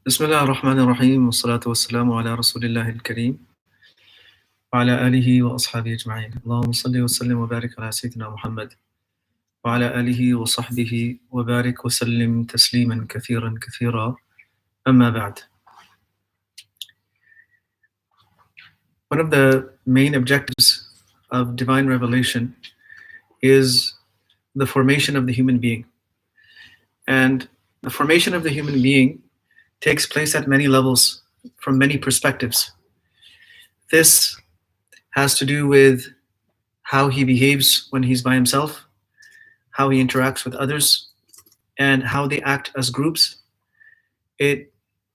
بسم الله الرحمن الرحيم والصلاة والسلام على رسول الله الكريم وعلى آله وأصحابه أجمعين. اللهم صل وسلم وبارك على سيدنا محمد وعلى آله وصحبه وبارك وسلم تسليما كثيرا كثيرا. أما بعد. One of the main objectives of divine revelation is the formation of the human being. And the formation of the human being takes place at many levels, from many perspectives. This has to do with how he behaves when he's by himself, how he interacts with others, and how they act as groups. It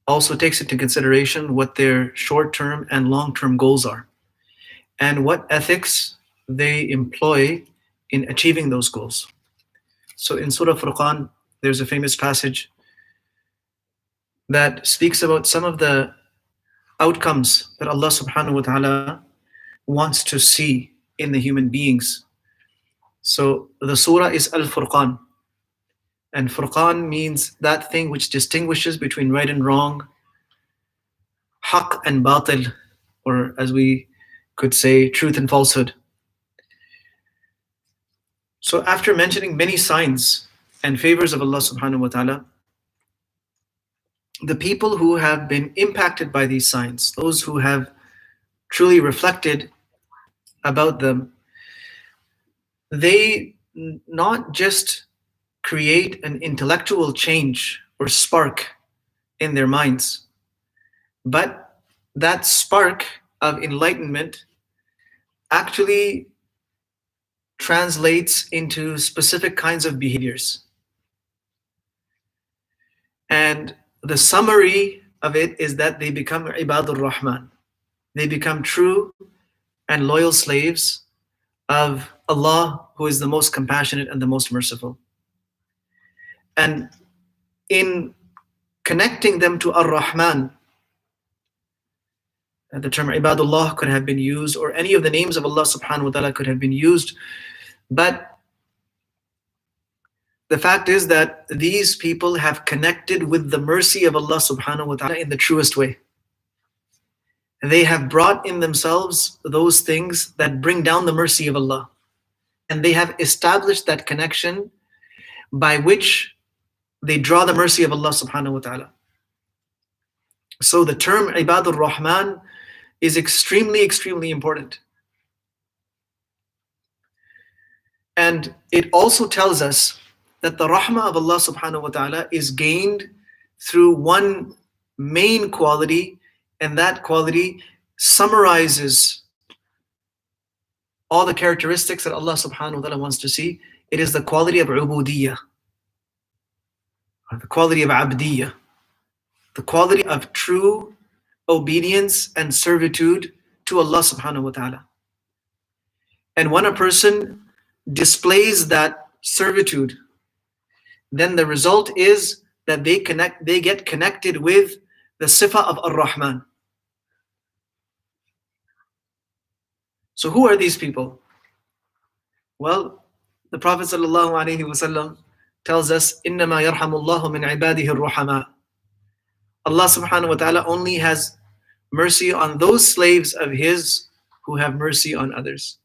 also takes into consideration what their short-term and long-term goals are, and what ethics they employ in achieving those goals. So in Surah Furqan, there's a famous passage that speaks about some of the outcomes that Allah subhanahu wa ta'ala wants to see in the human beings. So the surah is Al-Furqan. And Furqan means that thing which distinguishes between right and wrong, haqq and batil, or as we could say, truth and falsehood. So after mentioning many signs and favors of Allah subhanahu wa ta'ala, the people who have been impacted by these signs, those who have truly reflected about them, they not just create an intellectual change or spark in their minds, but that spark of enlightenment actually translates into specific kinds of behaviors. And the summary of it is that they become Ibadur Rahman. They become true and loyal slaves of Allah, who is the most compassionate and the most merciful. And in connecting them to Ar-Rahman, the term Ibadullah could have been used, or any of the names of Allah subhanahu wa ta'ala could have been used, but the fact is that these people have connected with the mercy of Allah subhanahu wa ta'ala in the truest way. They have brought in themselves those things that bring down the mercy of Allah. And they have established that connection by which they draw the mercy of Allah subhanahu wa ta'ala. So the term Ibadur Rahman is extremely, extremely important. And it also tells us that the rahmah of Allah subhanahu wa ta'ala is gained through one main quality, and that quality summarizes all the characteristics that Allah subhanahu wa ta'ala wants to see. It is the quality of ubudiyyah, or the quality of abdiyyah, the quality of true obedience and servitude to Allah subhanahu wa ta'ala. And when a person displays that servitude, then the result is that they get connected with the sifa of Ar-Rahman. So who are these people? Well, the Prophet ﷺ tells us, إِنَّمَا يَرْحَمُ اللَّهُ مِنْ عِبَادِهِ الرُّحَمَاءِ. Allah subhanahu wa ta'ala only has mercy on those slaves of His who have mercy on others.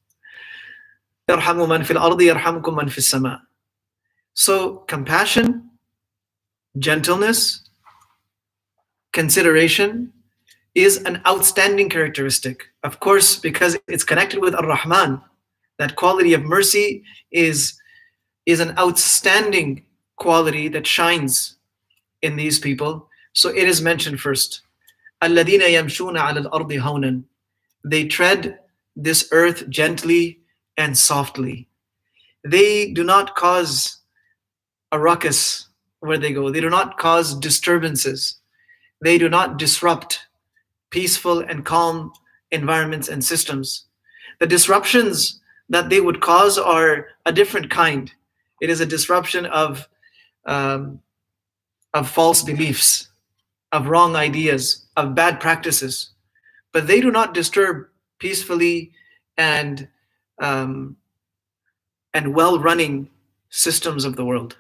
يَرْحَمُ مَنْ فِي الْأَرْضِ يَرْحَمُكُمْ مَنْ فِي السَّمَاءِ. So compassion, gentleness, consideration is an outstanding characteristic. Of course, because it's connected with Ar-Rahman. That quality of mercy is an outstanding quality that shines in these people. So it is mentioned first. الَّذِينَ يَمْشُونَ عَلَى الْأَرْضِ هَوْنًا. They tread this earth gently and softly. They do not cause a ruckus where they go. They do not cause disturbances. They do not disrupt peaceful and calm environments and systems. The disruptions that they would cause are a different kind. It is a disruption of false beliefs, of wrong ideas, of bad practices. But they do not disturb peacefully and well-running systems of the world.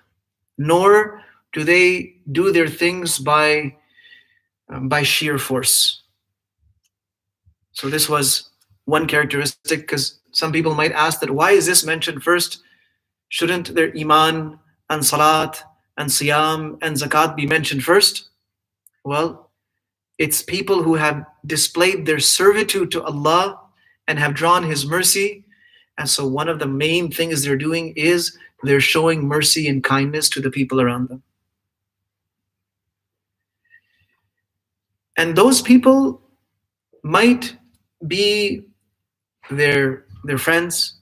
Nor do they do their things by by sheer force. So this was one characteristic, because some people might ask that why is this mentioned first? Shouldn't their iman and salat and siyam and zakat be mentioned first? Well, it's people who have displayed their servitude to Allah and have drawn His mercy. And so one of the main things they're doing is they're showing mercy and kindness to the people around them. And those people might be their friends,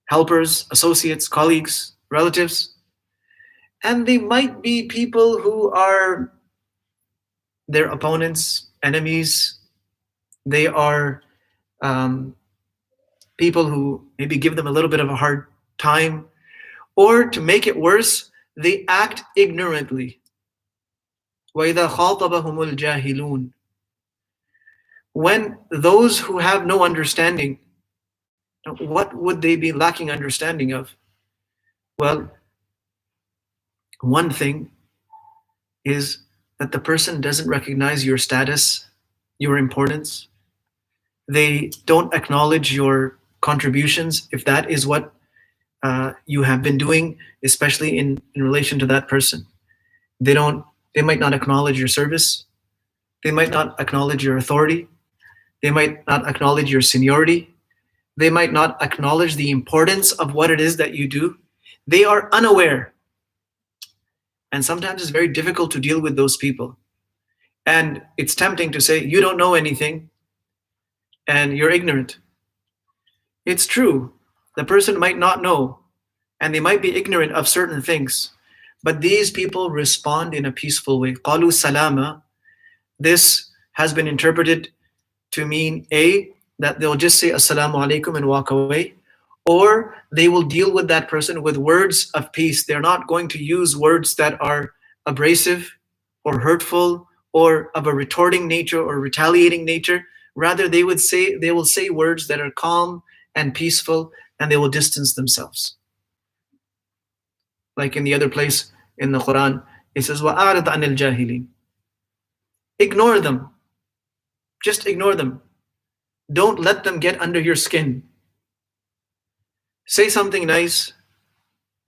helpers, associates, colleagues, relatives, and they might be people who are their opponents, enemies. They are people who maybe give them a little bit of a hard time, or to make it worse, they act ignorantly. وَإِذَا خَاطَبَهُمُ الْجَاهِلُونَ. When those who have no understanding, what would they be lacking understanding of? Well, one thing is that the person doesn't recognize your status, your importance. They don't acknowledge your contributions, if that is what you have been doing, especially in relation to that person. They might not acknowledge your service. They might not acknowledge your authority. They might not acknowledge your seniority. They might not acknowledge the importance of what it is that you do. They are unaware. And sometimes it's very difficult to deal with those people. And it's tempting to say, you don't know anything and you're ignorant. It's true. The person might not know and they might be ignorant of certain things. But these people respond in a peaceful way. قَالُوا سَلَامًا. This has been interpreted to mean A, that they'll just say Assalamu alaikum and walk away, or they will deal with that person with words of peace. They're not going to use words that are abrasive or hurtful or of a retorting nature or retaliating nature. Rather, they will say words that are calm and peaceful, and they will distance themselves. Like in the other place in the Quran, it says, وَأَعْرِضْ عَنِ الْجَاهِلِينَ. Ignore them. Just ignore them. Don't let them get under your skin. Say something nice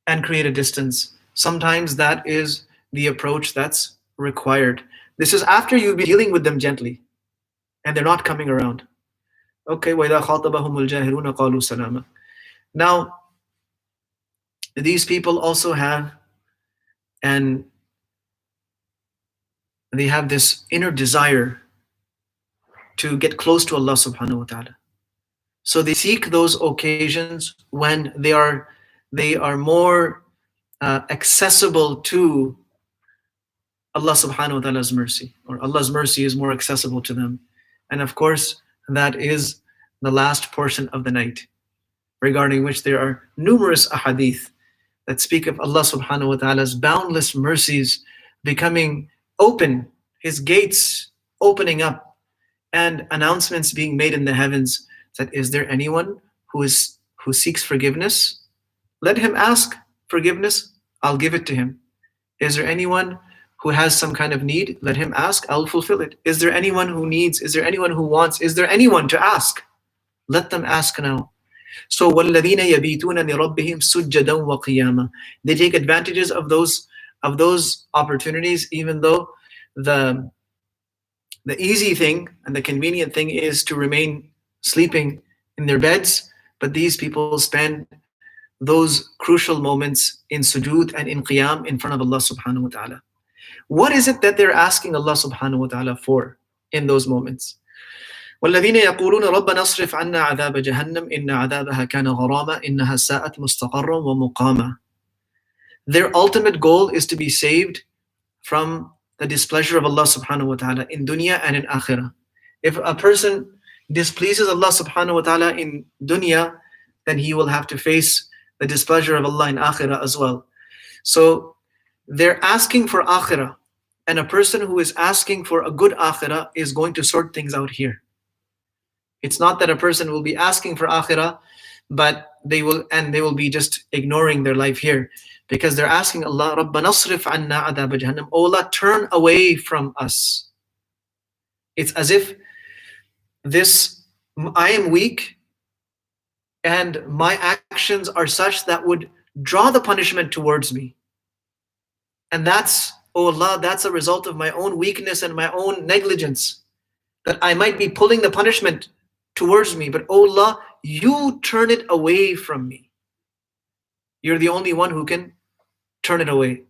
and create a distance. Sometimes that is the approach that's required. This is after you've been dealing with them gently and they're not coming around. Okay, وَإِذَا خَاطَبَهُمُ الْجَاهِلُونَ قَالُوا سَلَامًا. Now, these people also have they have this inner desire to get close to Allah subhanahu wa ta'ala. So they seek those occasions when they are more accessible to Allah subhanahu wa ta'ala's mercy, or Allah's mercy is more accessible to them. And of course, that is the last portion of the night, regarding which there are numerous ahadith that speak of Allah subhanahu wa ta'ala's boundless mercies becoming open, His gates opening up, and announcements being made in the heavens that, is there anyone who seeks forgiveness? Let him ask forgiveness, I'll give it to him. Is there anyone who has some kind of need? Let him ask, I'll fulfill it. Is there anyone who needs? Is there anyone who wants? Is there anyone to ask? Let them ask now. So وَالَّذِينَ يَبِيتُونَ لِرَبِّهِمْ سُجَّدًا وَقِيَامًا. They take advantages of those opportunities, even though the easy thing and the convenient thing is to remain sleeping in their beds, but these people spend those crucial moments in sujood and in qiyam in front of Allah subhanahu wa ta'ala. What is it that they're asking Allah subhanahu wa ta'ala for in those moments? وَالَّذِينَ يَقُولُونَ رَبَّنَا اصْرِفْ عَنَّا عَذَابَ جَهَنَّمْ إِنَّ عَذَابَهَا كَانَ غَرَامًا إِنَّهَا سَاءَتْ مُسْتَقَرًّا وَمُقَامًا. Their ultimate goal is to be saved from the displeasure of Allah subhanahu wa ta'ala in dunya and in akhirah. If a person displeases Allah subhanahu wa ta'ala in dunya, then he will have to face the displeasure of Allah in akhirah as well. So they're asking for akhirah, and a person who is asking for a good akhirah is going to sort things out here. It's not that a person will be asking for akhirah, but they will be just ignoring their life here, because they're asking Allah, رَبَّنَا اصْرِفْ عَنَّا عَذَابَ جَهَنَّمْ. Oh Allah, turn away from us It's as if I am weak and my actions are such that would draw the punishment towards me. And that's, oh Allah, that's a result of my own weakness and my own negligence, that I might be pulling the punishment towards me. But oh Allah, you turn it away from me. You're the only one who can turn it away.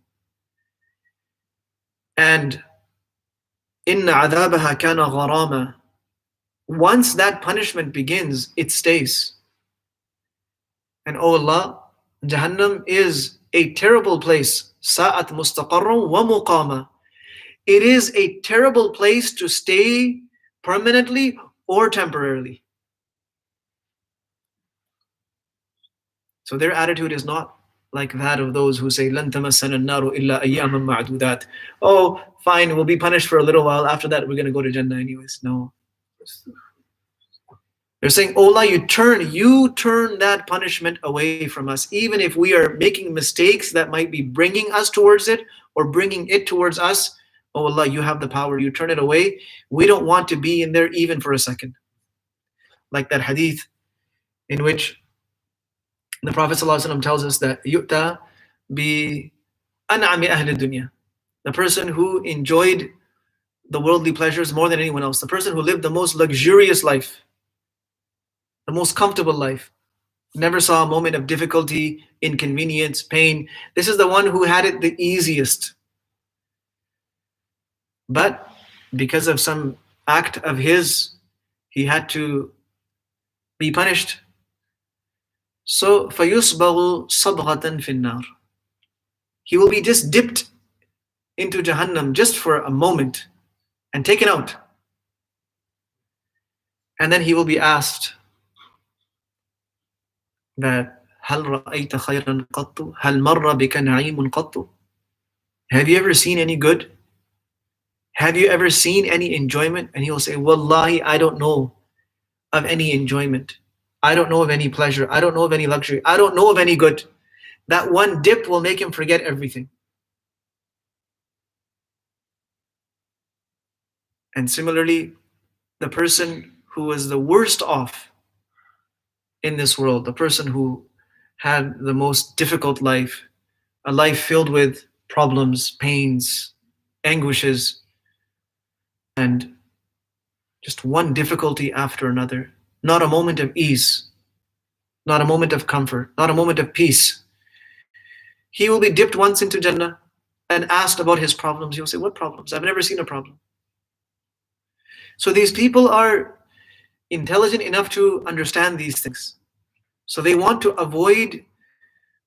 And inna adhabaha kana gharama. Once that punishment begins, it stays. And oh Allah, Jahannam is a terrible place. Sa'at mustaqarran wa muqama. It is a terrible place to stay permanently or temporarily. So their attitude is not like that of those who say, لَن تَمَسَّنَا النَّارُ إِلَّا أَيَّامًا مَعْدُودَاتٍ. Oh, fine, we'll be punished for a little while. After that, we're going to go to Jannah anyways. No. They're saying, oh Allah, you turn that punishment away from us. Even if we are making mistakes that might be bringing us towards it or bringing it towards us, oh Allah, you have the power. You turn it away. We don't want to be in there even for a second. Like that hadith in which the Prophet ﷺ tells us that yu'ta bi an'ami ahli dunya. The person who enjoyed the worldly pleasures more than anyone else. The person who lived the most luxurious life, the most comfortable life, never saw a moment of difficulty, inconvenience, pain. This is the one who had it the easiest. But because of some act of his, he had to be punished. So فَيُصْبَغُ صَبْغَةً فِي النَّارِ. He will be just dipped into Jahannam just for a moment and taken out. And then he will be asked that هَلْ رَأَيْتَ خَيْرًا قَطُّ هَلْ مَرَّ بِكَ نَعِيمٌ قَطُّ. Have you ever seen any good? Have you ever seen any enjoyment? And he will say, Wallahi, I don't know of any enjoyment. I don't know of any pleasure. I don't know of any luxury. I don't know of any good. That one dip will make him forget everything. And similarly, the person who was the worst off in this world, the person who had the most difficult life, a life filled with problems, pains, anguishes, and just one difficulty after another, not a moment of ease, not a moment of comfort, not a moment of peace. He will be dipped once into Jannah and asked about his problems. He'll say, what problems? I've never seen a problem. So these people are intelligent enough to understand these things. So they want to avoid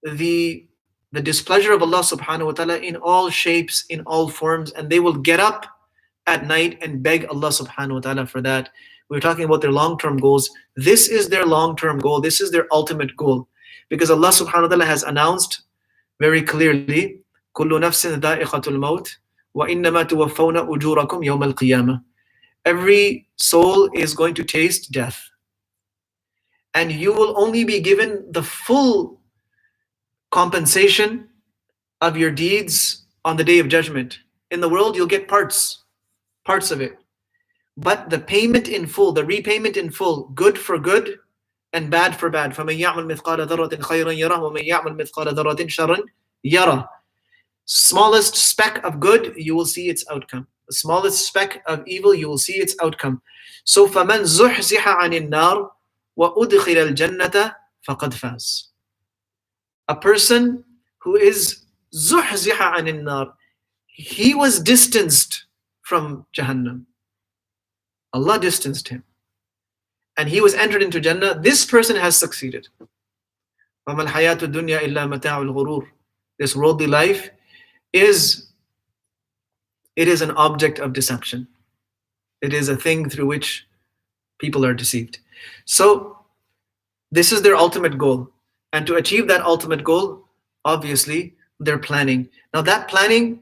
the displeasure of Allah subhanahu wa ta'ala in all shapes, in all forms, and they will get up at night and beg Allah subhanahu wa ta'ala for that. We're talking about their long-term goals. This is their long-term goal. This is their ultimate goal. Because Allah subhanahu wa ta'ala has announced very clearly, كُلُّ نَفْسٍ ذَائِقَةُ الْمَوْتِ وَإِنَّمَا تُوَفَّوْنَ أُجُورَكُمْ يَوْمَ الْقِيَامَةِ. Every soul is going to taste death. And you will only be given the full compensation of your deeds on the day of judgment. In the world, you'll get parts of it. But the payment in full, the repayment in full, good for good and bad for bad. فَمَنْ يَعْمَلْ مِثْقَالَ ذَرَّةٍ خَيْرًا يَرَهُ وَمَنْ يَعْمَلْ مِثْقَالَ ذَرَّةٍ شَرًّا يَرَهُ. Smallest speck of good, you will see its outcome. The smallest speck of evil, you will see its outcome. So فَمَنْ زُحْزِحَ عَنِ النَّارِ وَأُدْخِلَ الْجَنَّةَ فَقَدْ فَازَ. A person who is زُحْزِحَ عَنِ النَّارِ, he was distanced from Jahannam. Allah distanced him. And he was entered into Jannah. This person has succeeded. وَمَا الْحَيَاةُ الدُّنْيَا إِلَّا مَتَاعُ الْغُرُورِ. This worldly life is an object of deception. It is a thing through which people are deceived. So this is their ultimate goal. And to achieve that ultimate goal, obviously, they're planning. Now that planning,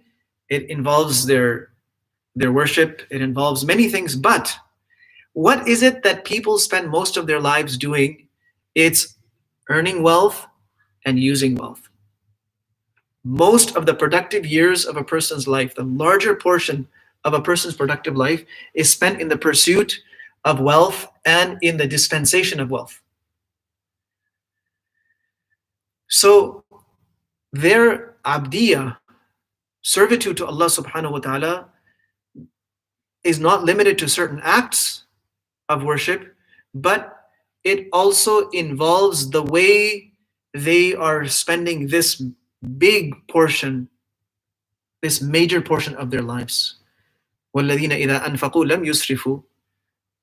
it involves their worship, it involves many things, but what is it that people spend most of their lives doing? It's earning wealth and using wealth. Most of the productive years of a person's life, the larger portion of a person's productive life is spent in the pursuit of wealth and in the dispensation of wealth. So their abdiyah, servitude to Allah subhanahu wa ta'ala, is not limited to certain acts of worship, but it also involves the way they are spending this big portion, this major portion of their lives. وَالَّذِينَ إِذَا أَنفَقُوا لَمْ يُسْرِفُوا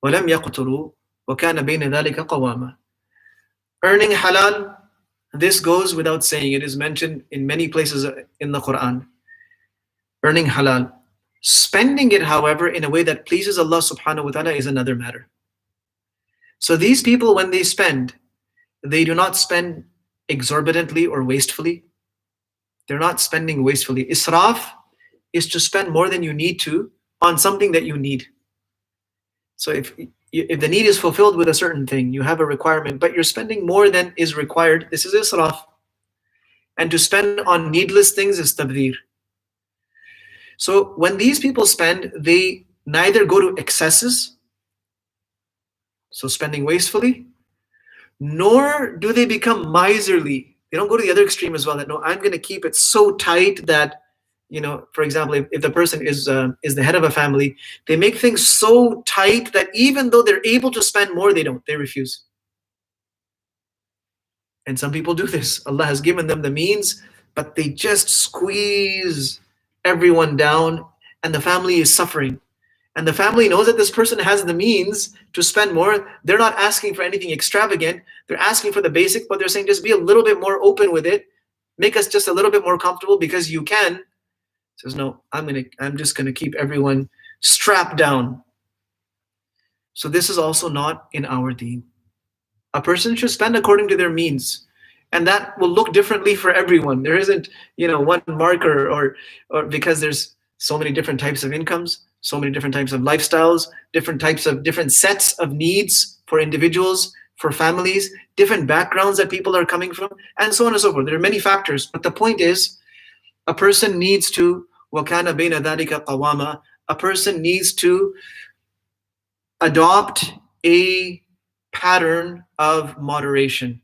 وَلَمْ يَقْتُرُوا وَكَانَ بَيْنَ ذَلِكَ قَوَامًا. Earning halal, this goes without saying. It is mentioned in many places in the Quran. Earning halal. Spending it, however, in a way that pleases Allah subhanahu wa ta'ala is another matter. So these people, when they spend, they do not spend exorbitantly or wastefully. They're not spending wastefully. Israf is to spend more than you need to on something that you need. So if the need is fulfilled with a certain thing, you have a requirement, but you're spending more than is required, this is israf. And to spend on needless things is tabdhir. So when these people spend, they neither go to excesses, so spending wastefully, nor do they become miserly. They don't go to the other extreme as well, that no, I'm going to keep it so tight that, for example, if the person is the head of a family, they make things so tight that even though they're able to spend more, they refuse. And some people do this. Allah has given them the means, but they just squeeze everyone down, and the family is suffering. And the family knows that this person has the means to spend more. They're not asking for anything extravagant. They're asking for the basic, but they're saying just be a little bit more open with it. Make us just a little bit more comfortable because you can. Says, no, I'm just gonna keep everyone strapped down. So this is also not in our deen. A person should spend according to their means, and that will look differently for everyone. There isn't, one marker, or because there's so many different types of incomes, so many different types of lifestyles, different sets of needs for individuals, for families, different backgrounds that people are coming from, and so on and so forth. There are many factors, but the point is, a person needs to, وَكَانَ بَيْنَ ذَلِكَ قَوَامًا, a person needs to adopt a pattern of moderation.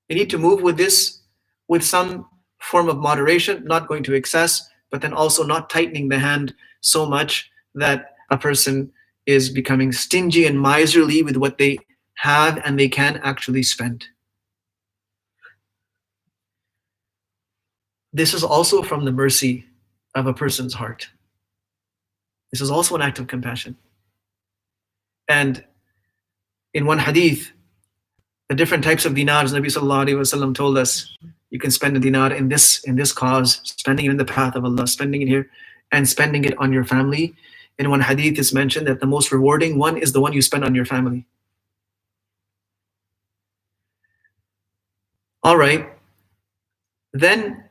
They need to move with this, with some form of moderation, not going to excess, but then also not tightening the hand so much that a person is becoming stingy and miserly with what they have and they can actually spend. This is also from the mercy of a person's heart. This is also an act of compassion. And in one hadith, the different types of dinars, Nabi sallallahu alaihi wasallam told us, you can spend a dinar in this cause, spending it in the path of Allah, spending it here, and spending it on your family. In one hadith is mentioned that the most rewarding one is the one you spend on your family. All right. Then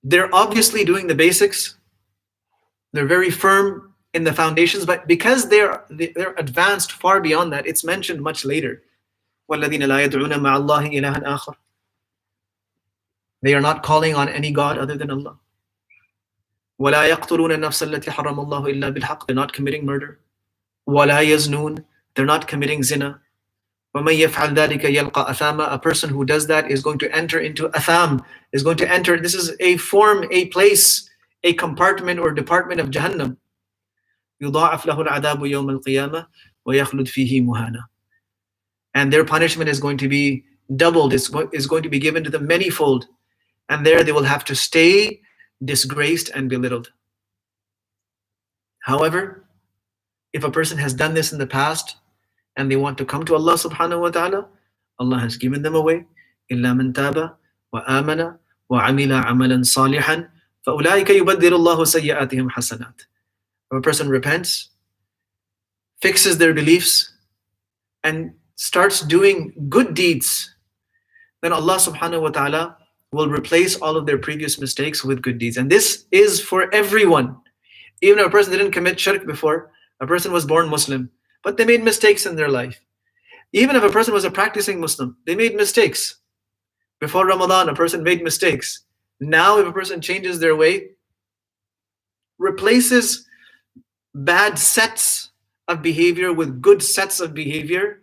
they're obviously doing the basics. They're very firm in the foundations, but because they're advanced far beyond that, it's mentioned much later. وَالَّذِينَ لَا يَدْعُونَ مَعَ اللَّهِ إِلَهًا آخَرَ. They are not calling on any God other than Allah. وَلَا يَقْتُلُونَ النَّفْسَ الَّتِي حَرَّمَ اللَّهُ إِلَّا بِالْحَقِّ. They're not committing murder. وَلَا يَزْنُونَ. They're not committing zina. وَمَنْ يَفْعَلْ ذَلِكَ يَلْقَى أَثَامًا. A person who does that is going to enter into atham, is going to enter, this is a form, a place, a compartment or department of Jahannam. يُضَاعَفْ لَهُ الْعَذَابُ يَوْمَ الْقِيَامَةِ وَيَخْلُدْ فِيهِ مُهَانًا. And their punishment is going to be doubled, is going to be given to them manyfold. And there they will have to stay disgraced and belittled. However, if a person has done this in the past and they want to come to Allah subhanahu wa ta'ala, Allah has given them a way. إِلَّا مَنْ تَابَ وَآمَنَ وَعَمِلَ عَمَلًا صَالِحًا فَأُولَٰئِكَ يُبَدِّلُ اللَّهُ سَيِّئَاتِهِمْ حَسَنَاتٍ. If a person repents, fixes their beliefs, and starts doing good deeds, then Allah subhanahu wa ta'ala will replace all of their previous mistakes with good deeds. And this is for everyone. Even if a person didn't commit shirk before, a person was born Muslim, but they made mistakes in their life. Even if a person was a practicing Muslim, they made mistakes. Before Ramadan, a person made mistakes. Now if a person changes their way, replaces bad sets of behavior with good sets of behavior,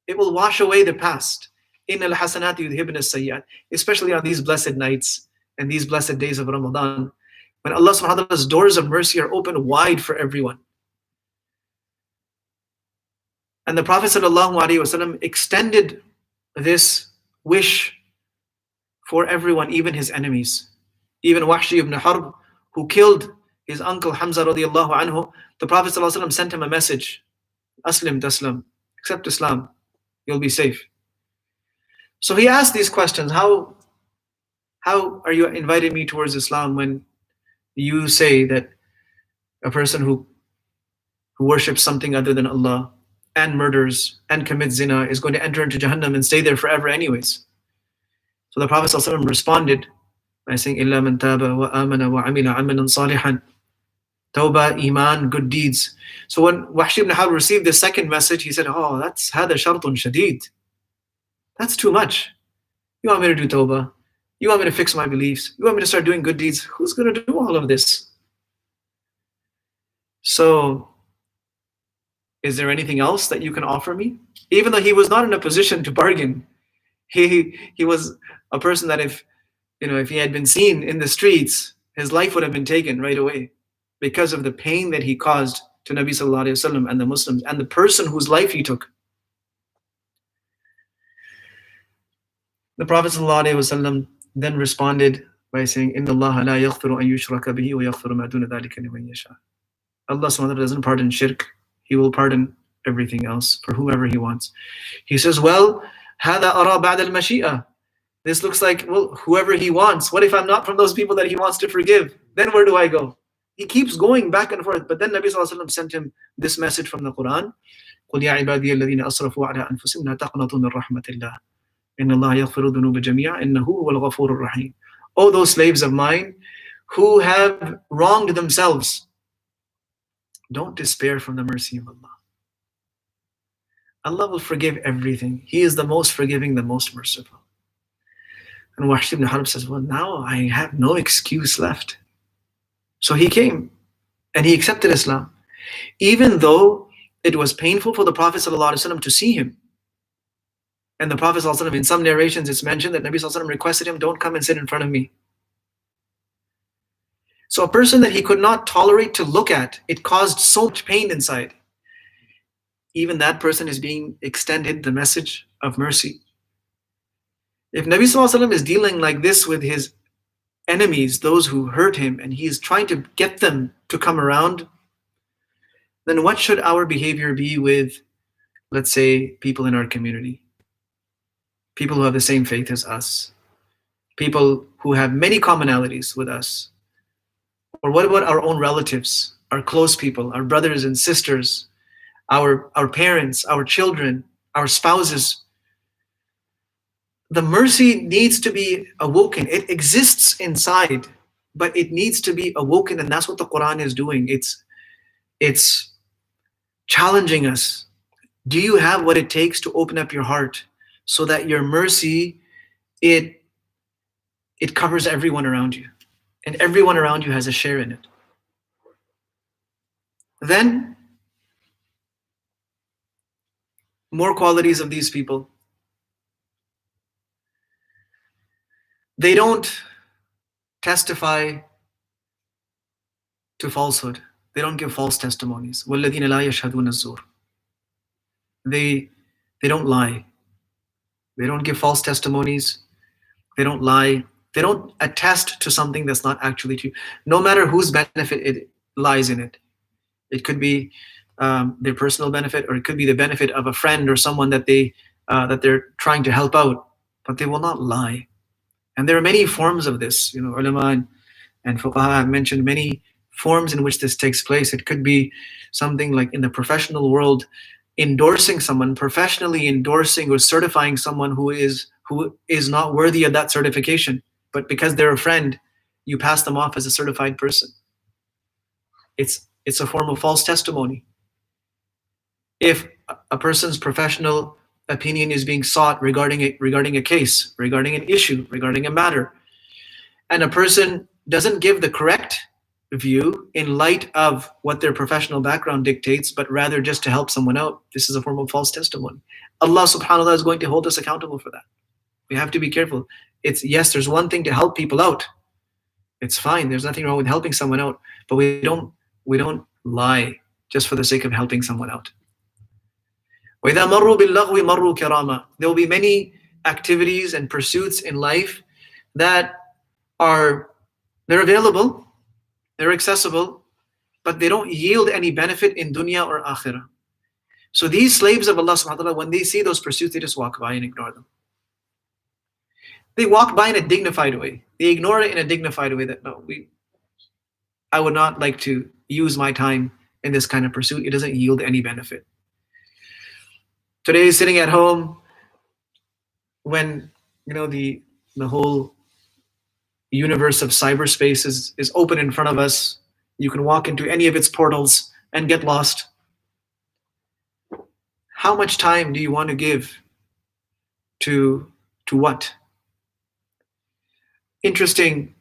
it will wash away the past. إِنَّ الْحَسَنَاتِ يُذْهِبْنَ السَّيِّئَاتِ. Especially on these blessed nights and these blessed days of Ramadan, when Allah subhanahu wa ta'ala's doors of mercy are open wide for everyone. And the Prophet sallallahu alaihi wasallam extended this wish for everyone, even his enemies. Even Wahshi ibn Harb, who killed his uncle Hamza radiallahu anhu, the Prophet sallallahu alaihi wasallam sent him a message: Aslim taslam, accept Islam, you'll be safe. So he asked these questions: How are you inviting me towards Islam when you say that a person who worships something other than Allah and murders and commits zina is going to enter into Jahannam and stay there forever anyways? So the Prophet ﷺ responded by saying, إِلَّا مَنْ تَابَ وَآمَنَ وَعَمِلَ عَمَلًا صَالِحًا. Tawbah, Iman, good deeds. So when Wahshi ibn Harb received the second message, he said, oh, that's هَذَا شَرْطٌ شَدِيد. That's too much. You want me to do Tawbah? You want me to fix my beliefs? You want me to start doing good deeds? Who's going to do all of this? So, is there anything else that you can offer me? Even though he was not in a position to bargain, he was a person that if he had been seen in the streets, his life would have been taken right away because of the pain that he caused to Nabi sallallahu alaihi wasallam and the Muslims and the person whose life he took. The Prophet sallallahu alaihi wasallam then responded by saying, "Inna Allah la yaghfiru an yushraka bihi wa yaghfiru ma duna dhalika liman yasha." Allah subhanahu wa ta'ala doesn't pardon shirk. He will pardon everything else for whomever he wants. He says, well, هذا أرى بعد المشيئة. This looks like, well, whoever he wants. What if I'm not from those people that he wants to forgive? Then where do I go? He keeps going back and forth. But then Nabi sallallahu alaihi wasallam sent him this message from the Quran. قُلْ يَا عِبَادِيَ الَّذِينَ أَسْرَفُوا عَلَىٰ أَنفُسِهِمْ لَا تَقْنَطُوا مِنْ رَحْمَةِ اللَّهِ إِنَّ اللَّهَ يَغْفِرُ الذُّنُوبَ جَمِيعًا إِنَّهُ هُوَ الْغَفُورُ الرَّحِيمُ. O those slaves of mine who have wronged themselves, don't despair from the mercy of Allah. Allah will forgive everything. He is the most forgiving, the most merciful. And Wahshi ibn Harb says, well, now I have no excuse left. So he came and he accepted Islam, even though it was painful for the Prophet ﷺ to see him. And the Prophet ﷺ, in some narrations, it's mentioned that Nabi ﷺ requested him, don't come and sit in front of me. So a person that he could not tolerate to look at, it caused so much pain inside. Even that person is being extended the message of mercy. If Nabi sallallahu alaihi wasallam is dealing like this with his enemies, those who hurt him, and he is trying to get them to come around, then what should our behavior be with, let's say, people in our community? People who have the same faith as us. People who have many commonalities with us. Or what about our own relatives, our close people, our brothers and sisters, our parents, our children, our spouses? The mercy needs to be awoken. It exists inside, but it needs to be awoken, and that's what the Quran is doing. It's challenging us. Do you have what it takes to open up your heart so that your mercy, it covers everyone around you, and everyone around you has a share in it? Then, more qualities of these people. They don't testify to falsehood. They don't give false testimonies. وَالَّذِينَ لَا يَشْهَدُونَ الزُّورَ. They don't lie. They don't give false testimonies. They don't lie. They don't attest to something that's not actually true. No matter whose benefit it lies in it. It could be their personal benefit, or it could be the benefit of a friend or someone that they're trying to help out. But they will not lie. And there are many forms of this. Ulama and fuqaha have mentioned many forms in which this takes place. It could be something like in the professional world, endorsing someone, professionally endorsing or certifying someone who is not worthy of that certification. But because they're a friend, you pass them off as a certified person. It's a form of false testimony. If a person's professional opinion is being sought regarding a case, regarding an issue, regarding a matter, and a person doesn't give the correct view in light of what their professional background dictates, but rather just to help someone out, this is a form of false testimony. Allah subhanahu wa ta'ala is going to hold us accountable for that. We have to be careful. It's, yes, there's one thing to help people out. It's fine. There's nothing wrong with helping someone out, but we don't lie just for the sake of helping someone out. وَإِذَا مَرُّوا بِاللَّغْوِ مَرُّوا كِرَامًا. There will be many activities and pursuits in life that they're available, they're accessible, but they don't yield any benefit in dunya or akhirah. So these slaves of Allah subhanahu wa ta'ala, when they see those pursuits, they just walk by and ignore them. They walk by in a dignified way. They ignore it in a dignified way that, no, I would not like to use my time in this kind of pursuit. It doesn't yield any benefit. Today, sitting at home, when the whole universe of cyberspace is open in front of us, you can walk into any of its portals and get lost. How much time do you want to give to what? Interesting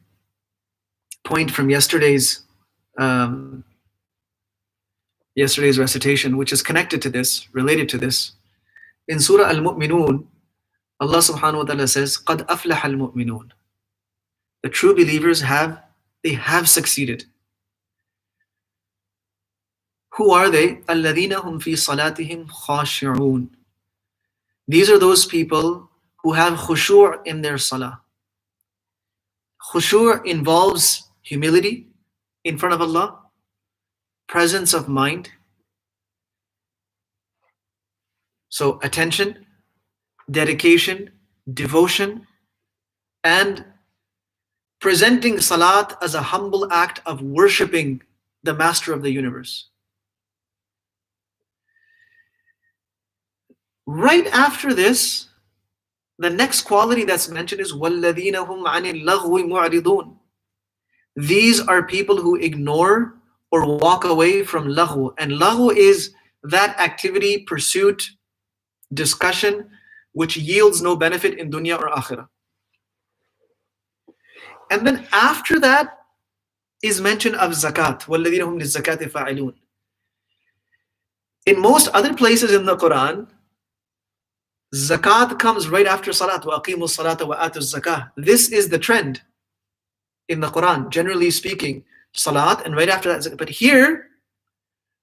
point from yesterday's recitation, which is connected to this, related to this. In Surah Al-Mu'minun, Allah subhanahu wa ta'ala says, قَدْ أَفْلَحَ الْمُؤْمِنُونَ. The true believers have succeeded. Who are they? الَّذِينَ هُمْ فِي صَلَاتِهِمْ خَاشِعُونَ. These are those people who have khushu' in their salah. Khushu' involves humility in front of Allah, presence of mind. So attention, dedication, devotion, and presenting salat as a humble act of worshipping the master of the universe. Right after this, the next quality that's mentioned is وَالَّذِينَ هُمْ عَنِ اللَّغْوِ مُعْرِضُونَ. These are people who ignore or walk away from laghu. And laghu is that activity, pursuit, discussion, which yields no benefit in dunya or akhirah. And then after that is mention of zakat. وَالَّذِينَ هُمْ لِلزَّكَاةِ فَاعِلُونَ. In most other places in the Quran, zakat comes right after salat. وَأَقِيمُوا الصَّلَاةَ وَآتُوا الزَّكَاةَ. This is the trend in the Quran, generally speaking. Salat, and right after that zakat. But here,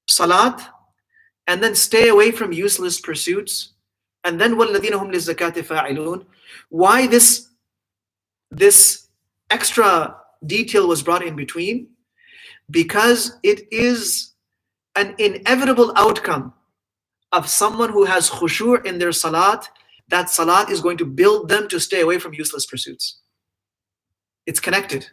salat, and then stay away from useless pursuits, and then وَالَّذِينَ هُمْ لِلزَّكَاةِ فَاعِلُونَ. Why this extra detail was brought in between? Because it is an inevitable outcome of someone who has khushu' in their salat. That salat is going to build them to stay away from useless pursuits. It's connected.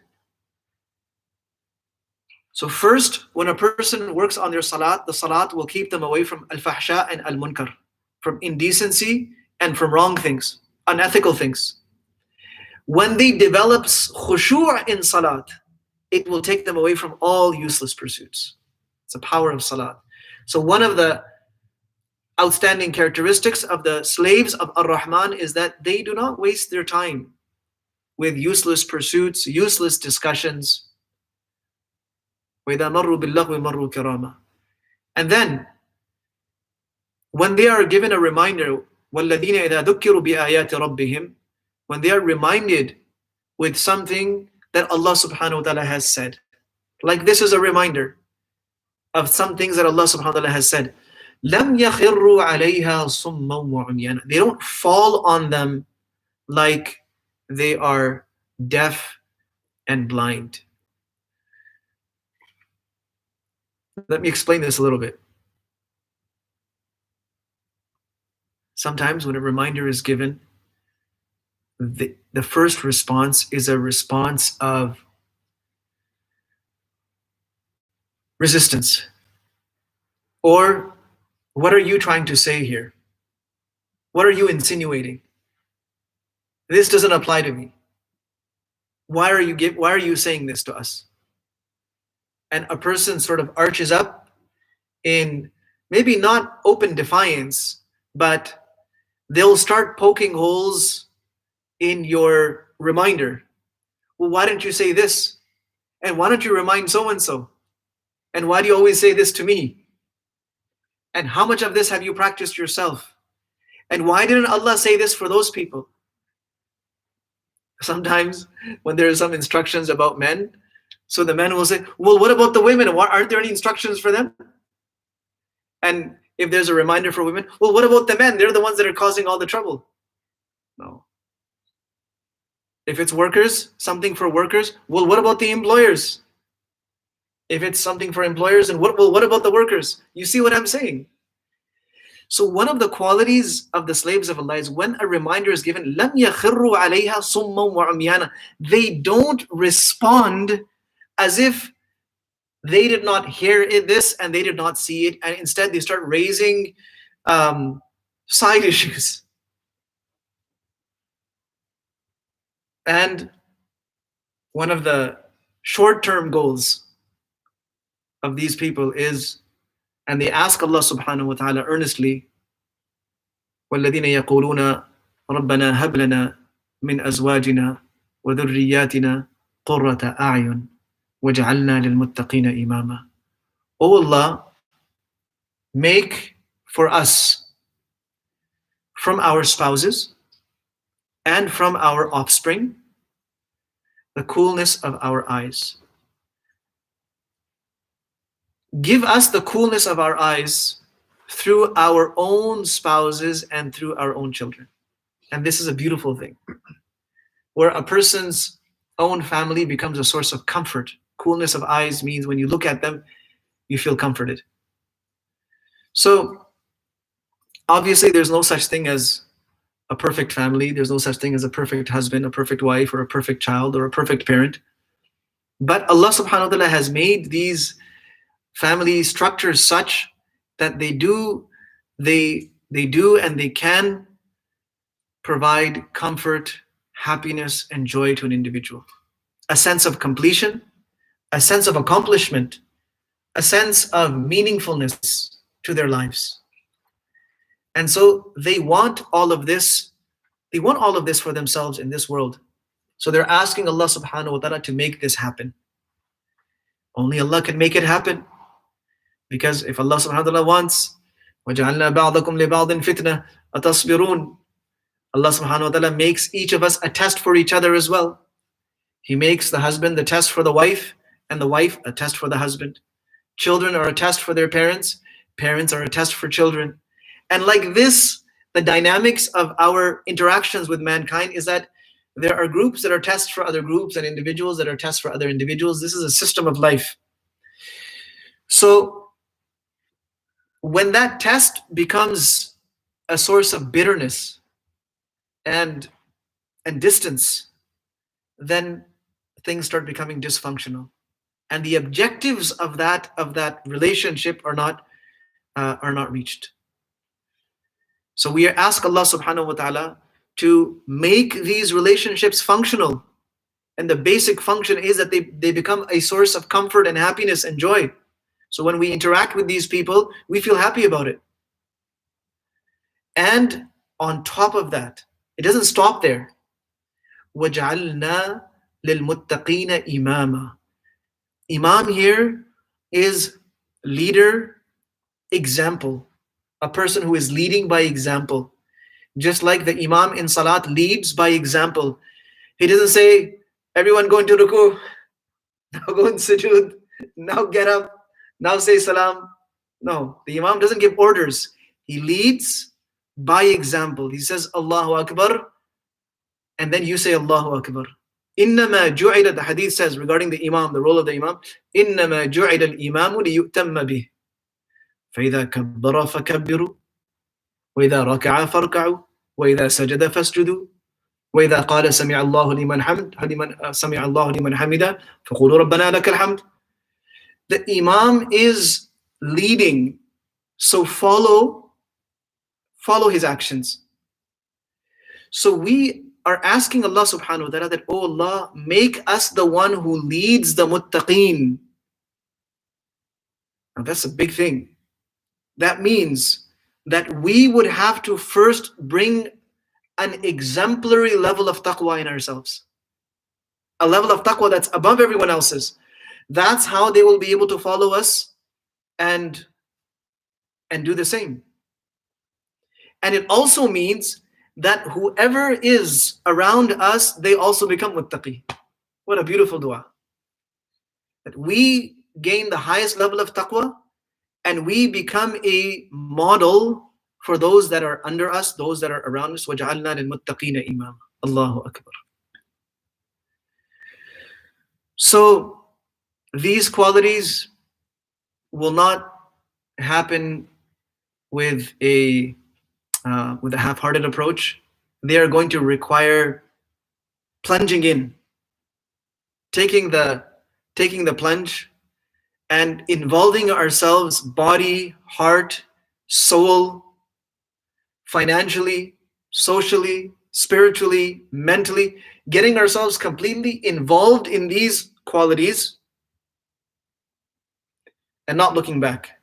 So first, when a person works on their salat, the salat will keep them away from al-fahsha and al-munkar, from indecency and from wrong things, unethical things. When they develop khushu' in salat, it will take them away from all useless pursuits. It's the power of salat. So one of the outstanding characteristics of the slaves of Ar-Rahman is that they do not waste their time with useless pursuits, useless discussions. وَإِذَا مَرُّوا بِاللَّغْوِ مَرُّوا كِرَامًا. And then, when they are given a reminder, وَالَّذِينَ إِذَا ذُكِّرُوا بِآيَاتِ رَبِّهِمْ, when they are reminded with something that Allah subhanahu wa ta'ala has said. Like this is a reminder of some things that Allah subhanahu wa ta'ala has said. لَمْ يَخِرُّوا عَلَيْهَا صُمًّا وَعُمْيَانًا. They don't fall on them like they are deaf and blind. Let me explain this a little bit. Sometimes when a reminder is given, the first response is a response of resistance. Or, what are you trying to say here? What are you insinuating? This doesn't apply to me. Why are you saying this to us? And a person sort of arches up in maybe not open defiance, but they'll start poking holes in your reminder. Well, why didn't you say this? And why don't you remind so and so? And why do you always say this to me? And how much of this have you practiced yourself? And why didn't Allah say this for those people? Sometimes when there are some instructions about men, so the men will say, well, what about the women? Aren't there any instructions for them? And if there's a reminder for women, well, what about the men? They're the ones that are causing all the trouble. No. If it's workers, something for workers, well, what about the employers? If it's something for employers, and what about the workers? You see what I'm saying? So one of the qualities of the slaves of Allah is when a reminder is given, لَمْ يَخِرُّوا عَلَيْهَا صُمًّا وَعُمْيَانًا. They don't respond as if they did not hear this and they did not see it, and instead they start raising side issues. And one of the short-term goals of these people is, and they ask Allah subhanahu wa ta'ala earnestly, وَالَّذِينَ يَقُولُونَ رَبَّنَا هَبْ لَنَا مِنْ أَزْوَاجِنَا وَذُرِّيَّاتِنَا قُرَّةَ أَعْيُنٍ وَاجْعَلْنَا لِلْمُتَّقِينَ إِمَامًا. O Allah, make for us from our spouses and from our offspring the coolness of our eyes. Give us the coolness of our eyes through our own spouses and through our own children. And this is a beautiful thing, where a person's own family becomes a source of comfort. Coolness of eyes means when you look at them, you feel comforted. So obviously there's no such thing as a perfect family. There's no such thing as a perfect husband, a perfect wife, or a perfect child, or a perfect parent. But Allah subhanahu wa ta'ala has made these family structures such that they do and they can provide comfort, happiness, and joy to an individual. A sense of completion, a sense of accomplishment, a sense of meaningfulness to their lives. And so they want all of this. They want all of this for themselves in this world. So they're asking Allah subhanahu wa ta'ala to make this happen. Only Allah can make it happen. Because if Allah subhanahu wa ta'ala wants, وَجَعَلْنَا بَعْضَكُمْ لِبَعْضٍ فِتْنَةً أَتَصْبِرُونَ, Allah subhanahu wa ta'ala makes each of us a test for each other as well. He makes the husband the test for the wife, and the wife a test for the husband. Children are a test for their parents. Parents are a test for children. And like this, the dynamics of our interactions with mankind is that there are groups that are tests for other groups and individuals that are tests for other individuals. This is a system of life. So when that test becomes a source of bitterness and distance, then things start becoming dysfunctional, and the objectives of that relationship are not reached. So we ask Allah subhanahu wa ta'ala to make these relationships functional, and the basic function is that they become a source of comfort and happiness and joy. So when we interact with these people, we feel happy about it. And on top of that, it doesn't stop there. وَجَعَلْنَا لِلْمُتَّقِينَ إِمَامًا. Imam here is leader, example. A person who is leading by example. Just like the Imam in Salat leads by example. He doesn't say, everyone go into ruku, now go in sujood, now get up, now say salam. No, the Imam doesn't give orders. He leads by example. He says Allahu Akbar, and then you say Allahu Akbar. إِنَّمَا جُعِلَ, the hadith says regarding the Imam, the role of the Imam, إِنَّمَا جُعِلَ الْإِمَامُ لِيُؤْتَمَّ بِهِ فَإِذَا كَبَّرَ فَكَبِّرُوا وَإِذَا رَكَعَ فَارْكَعُوا وَإِذَا سَجَدَ فَاسْجُدُوا وَإِذَا قَالَ سَمِعَ اللَّهُ لِمَنْ حَمِدَهُ فَقُولُوا رَبَّنَا لَكَ الْحَمْدُ. The Imam is leading, so follow his actions. So we are asking Allah subhanahu wa ta'ala that, oh Allah, make us the one who leads the muttaqeen. Now that's a big thing. That means that we would have to first bring an exemplary level of taqwa in ourselves. A level of taqwa that's above everyone else's. that's how they will be able to follow us and do the same. And it also means that whoever is around us, they also become muttaqi. What a beautiful dua. That we gain the highest level of taqwa and we become a model for those that are under us, those that are around us. وَجَعَلْنَا لِلْمُتَّقِينَ إِمَامًا. Allahu Akbar. So these qualities will not happen with a half-hearted approach. They are going to require plunging in, taking the plunge, and involving ourselves, body, heart, soul, financially, socially, spiritually, mentally, getting ourselves completely involved in these qualities and not looking back.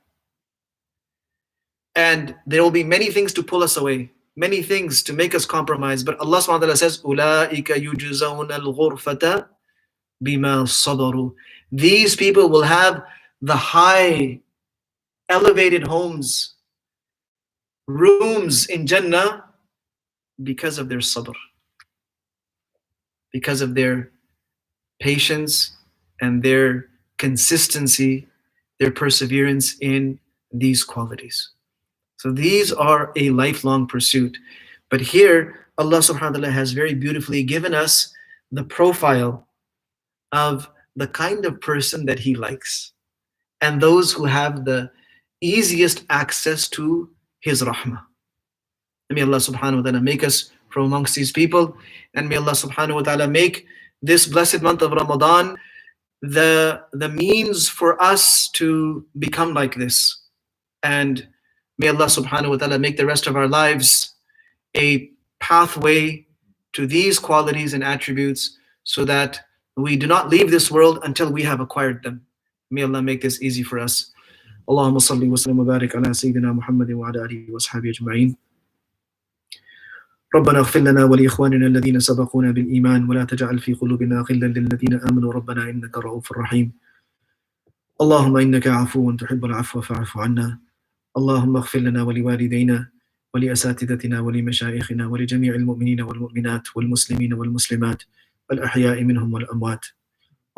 And there will be many things to pull us away, many things to make us compromise. But Allah subhanahu wa ta'ala says, أُولَٰئِكَ يُجْزَوْنَ الْغُرْفَةَ بِمَا صَبَرُوا. These people will have the high, elevated homes, rooms in Jannah because of their sabr, because of their patience and their consistency, their perseverance in these qualities. So these are a lifelong pursuit. But here, Allah subhanahu wa ta'ala has very beautifully given us the profile of the kind of person that He likes and those who have the easiest access to His rahmah. May Allah subhanahu wa ta'ala make us from amongst these people, and may Allah subhanahu wa ta'ala make this blessed month of Ramadan the means for us to become like this. And may Allah subhanahu wa ta'ala make the rest of our lives a pathway to these qualities and attributes so that we do not leave this world until we have acquired them. May Allah make this easy for us. Allahumma salli wa sallim wa barik ala Sayyidina Muhammadin wa ala alihi wa sahbihi ajma'in. ربنا اغفر لنا ولإخواننا الذين سبقونا بالإيمان ولا تجعل في قلوبنا غلا للذين آمنوا ربنا إنك رؤوف رحيم. اللهم إنك عفو تحب العفو فاعف عنا. اللهم اغفر لنا ولوالدينا ولأساتذتنا ولمشايخنا ولجميع المؤمنين والمؤمنات والمسلمين والمسلمات الأحياء منهم والأموات.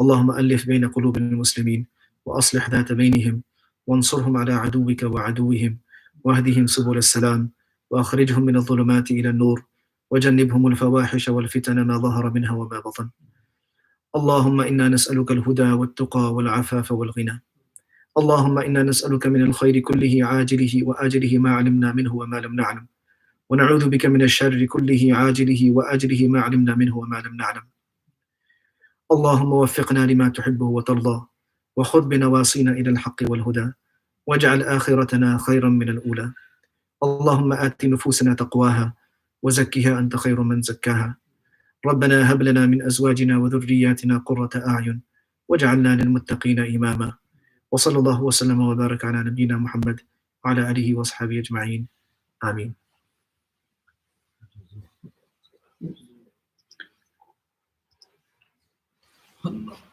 اللهم ألف بين قلوب المسلمين وأصلح ذات بينهم وانصرهم على عدوك وعدوهم واهدهم سبل السلام وأخرجهم من الظلمات إلى النور وجنبهم الفواحش والفتن ما ظهر منها وما بطن. اللهم إنا نسألك الهدى والتقى والعفاف والغنى. اللهم إنا نسألك من الخير كله عاجله وآجله ما علمنا منه وما لم نعلم ونعوذ بك من الشر كله عاجله وآجله ما علمنا منه وما لم نعلم. اللهم وفقنا لما تحبه وترضى وخذ بنواصينا إلى الحق والهدى واجعل آخرتنا خيرا من الأولى. اللهم آت نفوسنا تقواها وزكها أنت خير من زكاها. ربنا هب لنا من أزواجنا وذرياتنا قرة أعين واجعلنا للمتقين إماما. وصلى الله وسلم وبارك على نبينا محمد وعلى آله وصحبه أجمعين. آمين. Allah.